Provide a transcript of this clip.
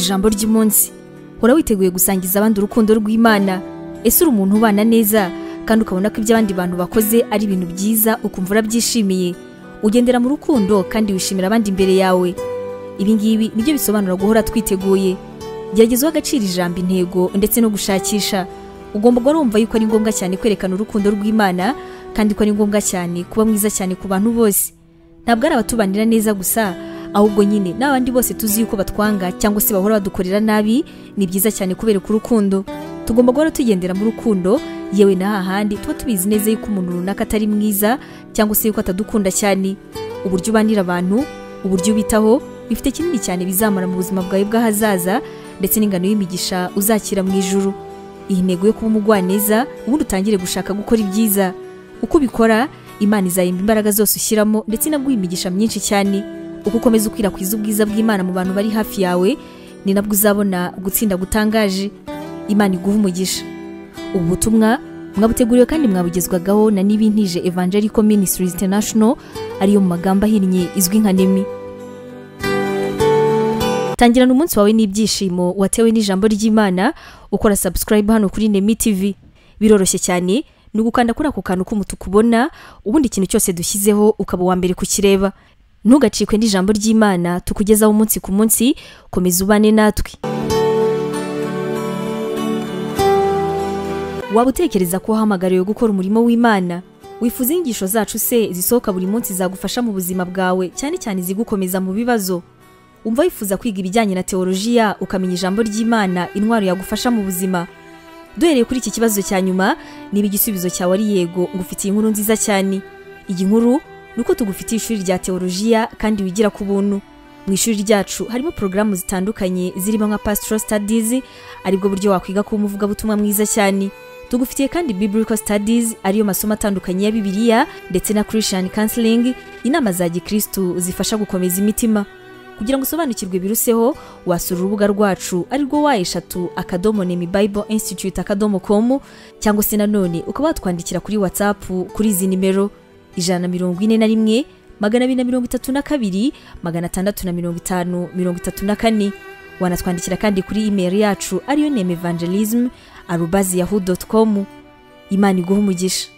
ijambo ry'umunsi. Hora witeguye gusangiza abandi urukundo rw'Imana. Ese uri umuntu ubana neza kandi ukabona ko ibyo abandi bantu bakoze ari ibintu byiza ukumva urabyishimiye. Ugendera mu rukundo kandi wishimira abandi imbere yawe. Ibi ngibi nibyo bisobanura guhora twiteguye. Gerageza agaciro ijambo intego ndetse no gushakisha. Ugomba urumva yuko ari ngombwa cyane kwerekana urukundo rw'Imana kandi ko ari ngombwa cyane kuba mwiza cyane ku bantu bose. Ntabwo ari abatubanira neza gusa, ahubwo nyine n'abandi bose tuzi yuko batwanga cyangwa se bahora badukorera nabi. Ni byiza cyane kubera ku rukundo. Tugomba guhora tugendera mu rukundo, yewe na hahandi tuba tubizi neza yuko umuntu runaka atari mwiza cyangwa se yuko atadukunda cyane. Uburyo ubanira abantu, uburyo ubitaho bifite kinini cyane bizamara mu buzima bwawe bw'ahazaza ndetse n'ingano y'imigisha uzakira mu ijuru. Iyi ntego yo kuba umugwaneza ubundi utangire gushaka gukora ibyiza. Uko ubikora, Imana izayimba imbaraga zose ushyiramo ndetse inaguha imigisha myinshi cyane. Uko ukomeza ukwirakwiza ubwiza bw'Imana mu bantu bari hafi yawe, ni nabwo uzabona gutsinda gutangaje. Imana iguha umugisha. Ubu butumwa mwabuteguriwe kandi mwabugezwagaho na Nibintije Evangelical Ministries International, ariyo mu magambo ahinnye izwi nka NEMI. Tangirana umunsi wawe n'ibyishimo watewe n'ijambo ry'Imana ukora subscribe hano kuri NEMI TV. Biroroshye cyane, ni ugukanda kuri ako kantu k'umutuku ubona, ubundi ikintu cyose dushyizeho ukaba wa mbere kukireba. Ntugacikwe n'ijambo ry'Imana tukugezaho umunsi ku munsi. Komeza ubane natwe. Waba utekereza ko wahamagariwe gukora umurimo w'Imana? Wifuza inyigisho zacu se zisohoka buri munsi zagufasha mu buzima bwawe, cyane cyane zigukomeza mu bibazo? Umva wifuza kwiga ibijyanye na teolojiya ukamenya ijambo ry'Imana, intwaro yagufasha mu buzima? Duhereye kuri iki kibazo cya nyuma, niba igisubizo cyawe ari yego, ngufitiye inkuru nziza cyane. Iyi nkuru nuko tugufitiye ishuri rya teolojiya kandi wigira ku buntu. Mu ishuri ryacu harimo porogaramu zitandukanye zirimo nka pastoral studies, aribwo buryo wakwiga kuba umuvugabutumwa mwiza cyane. Tugufitiye kandi biblical studies, ariyo masomo atandukanye ya Bibiliya ndetse na Christian counseling, inama za Gikristo zifasha gukomeza imitima. Kugira ngo usobanukirwe biruseho, wasura urubuga rwacu arirwo wa/NEMI-BIBLE-INSTITUTE.com, cyangwa se nanone ukaba watwandikira kuri WhatsApp kuri izi nimero 141 232 650 Wanatwandikira kandi kuri email yacu ariyo nemivangelism@yahoo.com. Imana iguha umugisha.